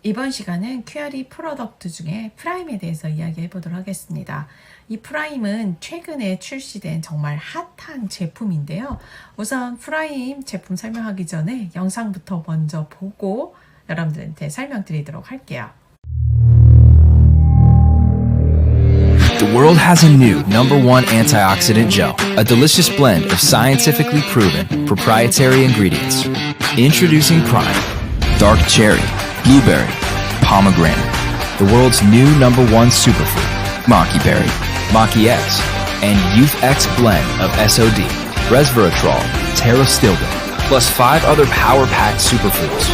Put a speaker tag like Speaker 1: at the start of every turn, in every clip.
Speaker 1: 이번 시간은 QRE 프로덕트 중에 프라임에 대해서 이야기해 보도록 하겠습니다. 이 프라임은 최근에 출시된 정말 핫한 제품인데요. 우선 프라임 제품 설명하기 전에 영상부터 먼저 보고 여러분들한테 설명드리도록 할게요.
Speaker 2: The world has a new #1 antioxidant gel, a delicious blend of scientifically proven proprietary ingredients. Introducing Prime, dark cherry, blueberry, pomegranate, the world's new #1 superfood, Maki Berry, Maki X, and Youth X blend of SOD, resveratrol, pterostilbene, plus 5 other power-packed superfoods.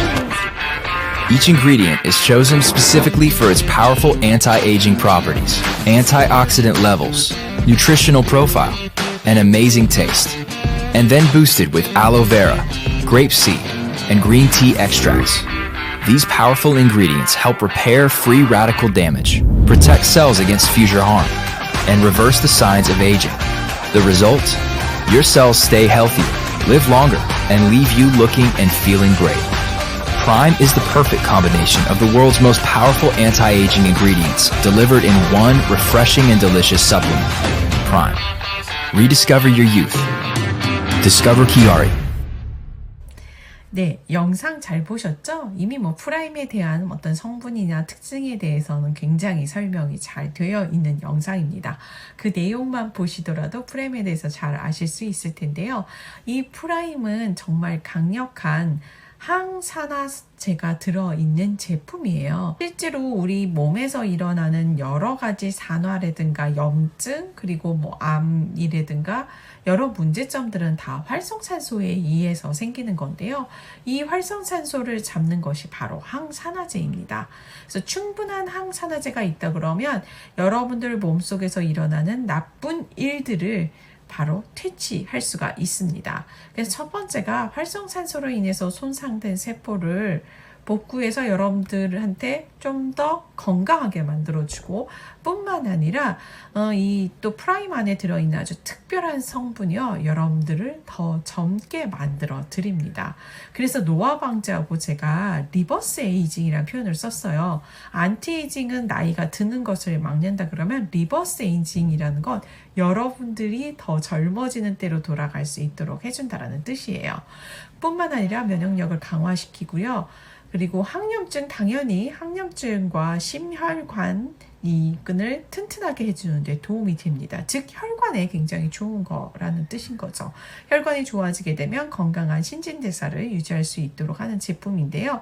Speaker 2: Each ingredient is chosen specifically for its powerful anti-aging properties, antioxidant levels, nutritional profile, and amazing taste. And then boosted with aloe vera, grapeseed, and green tea extracts. These powerful ingredients help repair free radical damage, protect cells against future harm, and reverse the signs of aging. The result? Your cells stay healthier, live longer, and leave you looking and feeling great. Prime is the perfect combination of the world's most powerful anti-aging ingredients delivered in one refreshing and delicious supplement. Prime. Rediscover your youth. Discover QRE.
Speaker 1: 네, 영상 잘 보셨죠? 이미 프라임에 대한 어떤 성분이나 특징에 대해서는 굉장히 설명이 잘 되어 있는 영상입니다. 그 내용만 보시더라도 프라임에 대해서 잘 아실 수 있을 텐데요. 이 프라임은 정말 강력한 항산화제가 들어있는 제품이에요. 실제로 우리 몸에서 일어나는 여러 가지 산화라든가 염증 그리고 암이라든가 여러 문제점들은 다 활성산소에 의해서 생기는 건데요. 이 활성산소를 잡는 것이 바로 항산화제입니다. 그래서 충분한 항산화제가 있다 그러면 여러분들 몸속에서 일어나는 나쁜 일들을 바로 퇴치할 수가 있습니다. 그래서 첫 번째가 활성산소로 인해서 손상된 세포를 복구해서 여러분들한테 좀 더 건강하게 만들어주고 뿐만 아니라 이 또 프라임 안에 들어있는 아주 특별한 성분이요 여러분들을 더 젊게 만들어 드립니다. 그래서 노화 방지하고 제가 리버스 에이징이라는 표현을 썼어요. 안티에이징은 나이가 드는 것을 막는다 그러면 리버스 에이징이라는 건 여러분들이 더 젊어지는 때로 돌아갈 수 있도록 해준다라는 뜻이에요. 뿐만 아니라 면역력을 강화시키고요. 그리고 항염증, 당연히 항염증과 심혈관 이근을 튼튼하게 해주는 데 도움이 됩니다. 즉 혈관에 굉장히 좋은 거라는 뜻인 거죠. 혈관이 좋아지게 되면 건강한 신진대사를 유지할 수 있도록 하는 제품인데요.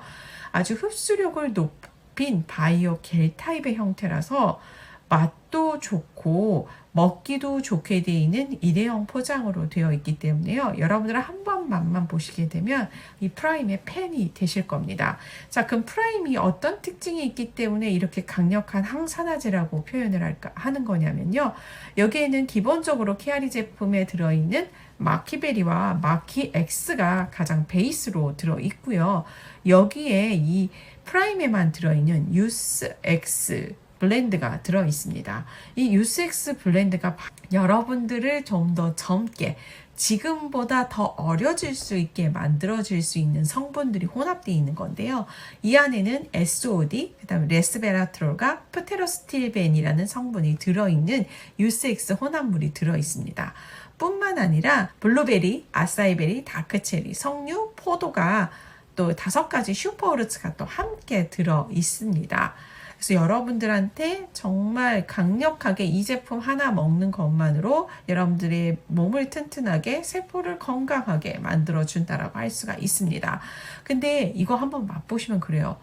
Speaker 1: 아주 흡수력을 높인 바이오 겔 타입의 형태라서 맛도 좋고 먹기도 좋게 되어 있는 일회용 포장으로 되어 있기 때문에요. 여러분들은 한 번 맛만 보시게 되면 이 프라임의 팬이 되실 겁니다. 자, 그럼 프라임이 어떤 특징이 있기 때문에 이렇게 강력한 항산화제라고 표현을 하는 거냐면요. 여기에는 기본적으로 키아리 제품에 들어있는 마키베리와 마키엑스가 가장 베이스로 들어있고요. 여기에 이 프라임에만 들어있는 유스엑스 블렌드가 들어있습니다. 이 유스엑스 블렌드가 여러분들을 좀 더 젊게 지금보다 더 어려질 수 있게 만들어질 수 있는 성분들이 혼합되어 있는 건데요. 이 안에는 SOD, 그 다음에 레스베라트롤과 프테로스틸벤이라는 성분이 들어있는 유스엑스 혼합물이 들어있습니다. 뿐만 아니라 블루베리, 아사이베리, 다크체리, 석류, 포도가 또 5가지 슈퍼오르츠가 또 함께 들어 있습니다. 그래서 여러분들한테 정말 강력하게 이 제품 하나 먹는 것만으로 여러분들의 몸을 튼튼하게 세포를 건강하게 만들어준다라고 할 수가 있습니다. 근데 이거 한번 맛보시면 그래요.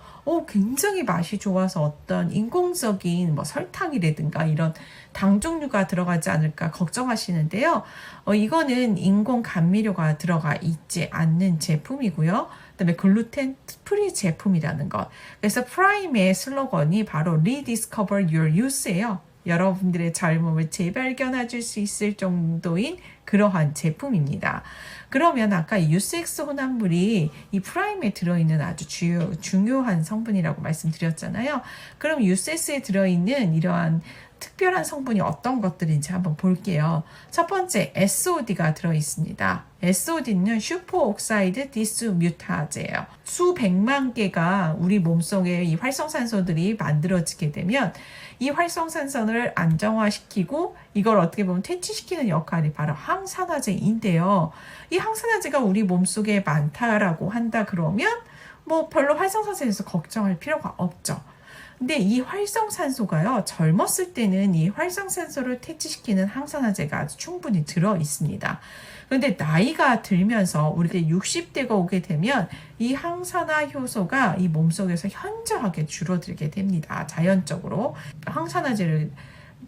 Speaker 1: 굉장히 맛이 좋아서 어떤 인공적인 설탕이라든가 이런 당 종류가 들어가지 않을까 걱정하시는데요. 이거는 인공 감미료가 들어가 있지 않는 제품이고요. 그다음에 글루텐 프리 제품이라는 것. 그래서 프라임의 슬로건이 바로 Rediscover Your Youth예요. 여러분들의 젊음을 재발견해 줄 수 있을 정도인 그러한 제품입니다. 그러면 아까 유스엑스 혼합물이 이 프라임에 들어있는 아주 중요한 성분이라고 말씀드렸잖아요. 그럼 유스엑스에 들어있는 이러한 특별한 성분이 어떤 것들인지 한번 볼게요. 첫 번째, SOD가 들어있습니다. SOD는 슈퍼옥사이드 디스뮤타제예요. 수백만 개가 우리 몸속에 이 활성산소들이 만들어지게 되면 이 활성산소를 안정화시키고 이걸 어떻게 보면 퇴치시키는 역할이 바로 항산화제인데요. 이 항산화제가 우리 몸속에 많다라고 한다 그러면 뭐 별로 활성산소에 대해서 걱정할 필요가 없죠. 근데 이 활성산소가요, 젊었을 때는 이 활성산소를 퇴치시키는 항산화제가 아주 충분히 들어 있습니다. 그런데 나이가 들면서 우리가 60대가 오게 되면 이 항산화 효소가 이 몸속에서 현저하게 줄어들게 됩니다. 자연적으로. 항산화제를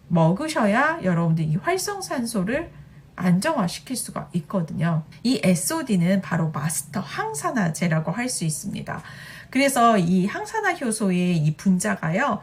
Speaker 1: 먹으셔야 여러분들 이 활성산소를 안정화시킬 수가 있거든요. 이 SOD는 바로 마스터 항산화제라고 할 수 있습니다. 그래서 이 항산화 효소의 이 분자가요,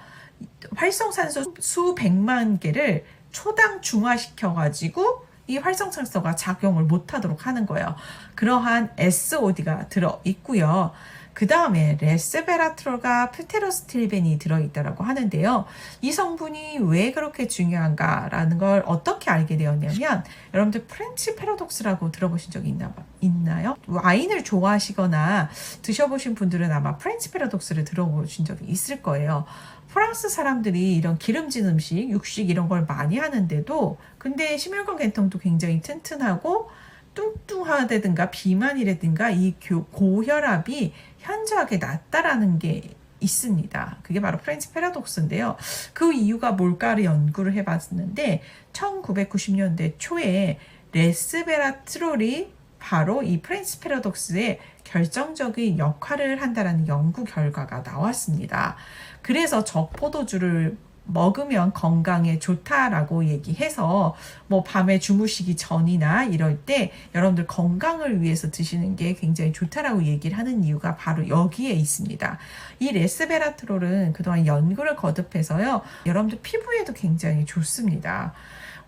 Speaker 1: 활성산소 수백만 개를 초당 중화시켜가지고 이 활성산소가 작용을 못하도록 하는 거예요. 그러한 SOD가 들어있고요. 그 다음에 레스베라트롤과 프테로스틸벤이 들어있다고 하는데요. 이 성분이 왜 그렇게 중요한가라는 걸 어떻게 알게 되었냐면, 여러분들 프렌치 패러독스라고 들어보신 적이 있나요? 와인을 좋아하시거나 드셔보신 분들은 아마 프렌치 패러독스를 들어보신 적이 있을 거예요. 프랑스 사람들이 이런 기름진 음식, 육식 이런 걸 많이 하는데도 근데 심혈관 계통도 굉장히 튼튼하고 뚱뚱하다든가 비만이라든가 이 고혈압이 현저하게 낮다라는 게 있습니다. 그게 바로 프렌치 패러독스인데요. 그 이유가 뭘까를 연구를 해봤는데 1990년대 초에 레스베라트롤이 바로 이 프렌치 패러독스의 결정적인 역할을 한다는 연구 결과가 나왔습니다. 그래서 적포도주를 먹으면 건강에 좋다라고 얘기해서 뭐 밤에 주무시기 전이나 이럴 때 여러분들 건강을 위해서 드시는 게 굉장히 좋다라고 얘기를 하는 이유가 바로 여기에 있습니다. 이 레스베라트롤은 그동안 연구를 거듭해서요, 여러분들 피부에도 굉장히 좋습니다.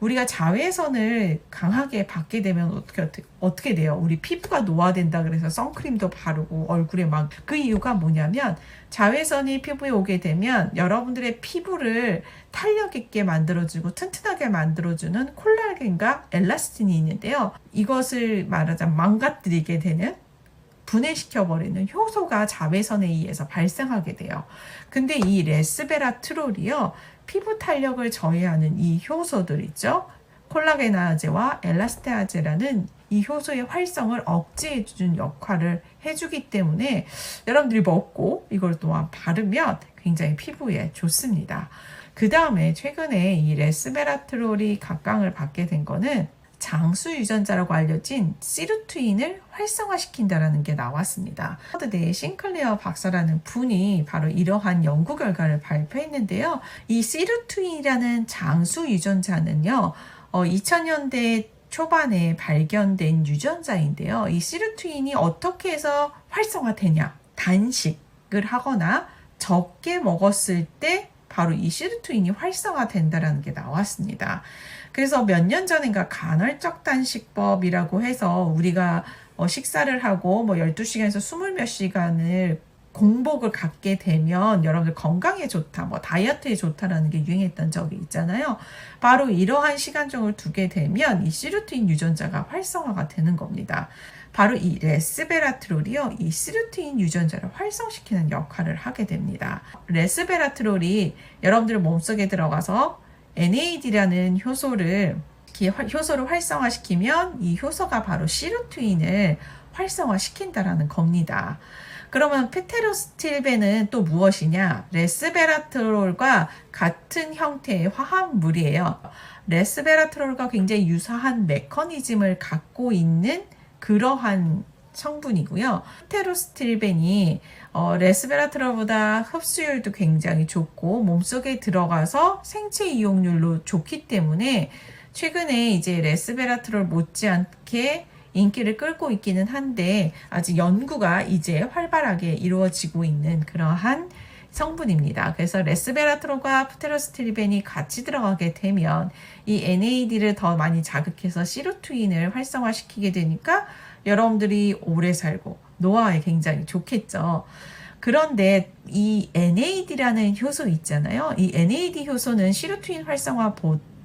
Speaker 1: 우리가 자외선을 강하게 받게 되면 어떻게 돼요? 우리 피부가 노화된다 그래서 선크림도 바르고 얼굴에 막, 그 이유가 뭐냐면 자외선이 피부에 오게 되면 여러분들의 피부를 탄력 있게 만들어주고 튼튼하게 만들어주는 콜라겐과 엘라스틴이 있는데요. 이것을 말하자면 망가뜨리게 되는, 분해시켜버리는 효소가 자외선에 의해서 발생하게 돼요. 근데 이 레스베라트롤이요, 피부 탄력을 저해하는 이 효소들 있죠. 콜라겐아제와 엘라스테아제라는 이 효소의 활성을 억제해주는 역할을 해주기 때문에 여러분들이 먹고 이걸 또한 바르면 굉장히 피부에 좋습니다. 그 다음에 최근에 이 레스베라트롤이 각광을 받게 된 거는 장수 유전자라고 알려진 시루트윈을 활성화시킨다라는 게 나왔습니다. 하버드대 싱클레어 박사라는 분이 바로 이러한 연구 결과를 발표했는데요. 이 시루트윈이라는 장수 유전자는요, 2000년대 초반에 발견된 유전자인데요. 이 시루트윈이 어떻게 해서 활성화되냐? 단식을 하거나 적게 먹었을 때 바로 이 시루트윈이 활성화된다는 게 나왔습니다. 그래서 몇 년 전인가 간헐적 단식법이라고 해서 우리가 식사를 하고 뭐 12시간에서 20몇 시간을 공복을 갖게 되면 여러분들 건강에 좋다, 뭐 다이어트에 좋다라는 게 유행했던 적이 있잖아요. 바로 이러한 시간종을 두게 되면 이 시루트윈 유전자가 활성화가 되는 겁니다. 바로 이 레스베라트롤이요, 이 시루트윈 유전자를 활성시키는 역할을 하게 됩니다. 레스베라트롤이 여러분들 몸속에 들어가서 NAD라는 효소를 활성화시키면 이 효소가 바로 시루트윈을 활성화시킨다라는 겁니다. 그러면 페테로스틸벤은 또 무엇이냐? 레스베라트롤과 같은 형태의 화합물이에요. 레스베라트롤과 굉장히 유사한 메커니즘을 갖고 있는 그러한 성분이고요. 페테로스틸벤이 레스베라트롤보다 흡수율도 굉장히 좋고 몸속에 들어가서 생체 이용률로 좋기 때문에 최근에 이제 레스베라트롤 못지않게 인기를 끌고 있기는 한데 아직 연구가 이제 활발하게 이루어지고 있는 그러한 성분입니다. 그래서 레스베라트롤과 프테로스틸벤이 같이 들어가게 되면 이 NAD를 더 많이 자극해서 시루트윈을 활성화시키게 되니까 여러분들이 오래 살고 노화에 굉장히 좋겠죠. 그런데 이 NAD라는 효소 있잖아요. 이 NAD 효소는 시루트인 활성화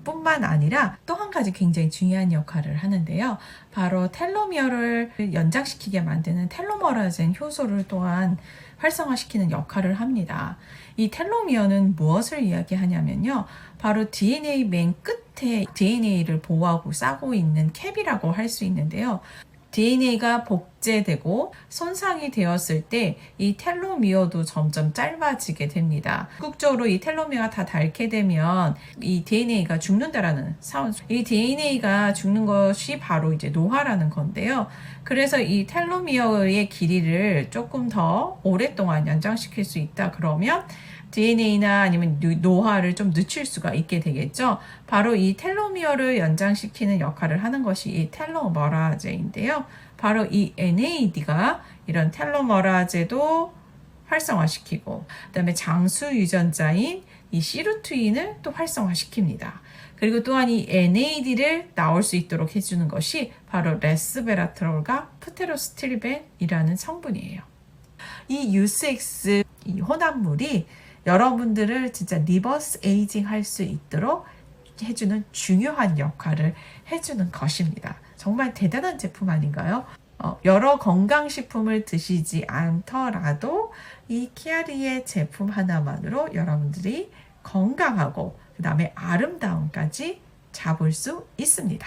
Speaker 1: 뿐만 아니라 또 한 가지 굉장히 중요한 역할을 하는데요. 바로 텔로미어를 연장시키게 만드는 텔로머라젠 효소를 또한 활성화시키는 역할을 합니다. 이 텔로미어는 무엇을 이야기하냐면요. 바로 DNA 맨 끝에 DNA를 보호하고 싸고 있는 캡이라고 할 수 있는데요. DNA가 복제되고 손상이 되었을 때 이 텔로미어도 점점 짧아지게 됩니다. 궁극적으로 이 텔로미어가 다 닳게 되면 이 DNA가 죽는다라는 이 DNA가 죽는 것이 바로 이제 노화라는 건데요. 그래서 이 텔로미어의 길이를 조금 더 오랫동안 연장시킬 수 있다 그러면 DNA나 아니면 노화를 좀 늦출 수가 있게 되겠죠. 바로 이 텔로미어를 연장시키는 역할을 하는 것이 이 텔로머라제인데요. 바로 이 NAD가 이런 텔로머라제도 활성화시키고 그다음에 장수 유전자인 이 시루트인을 또 활성화시킵니다. 그리고 또한 이 NAD를 나올 수 있도록 해주는 것이 바로 레스베라트롤과 프테로스티르벤이라는 성분이에요. 이 UCX 이 혼합물이 여러분들을 진짜 리버스 에이징 할 수 있도록 해주는 중요한 역할을 해주는 것입니다. 정말 대단한 제품 아닌가요? 여러 건강식품을 드시지 않더라도 이 키아리의 제품 하나만으로 여러분들이 건강하고 그 다음에 아름다움까지 잡을 수 있습니다.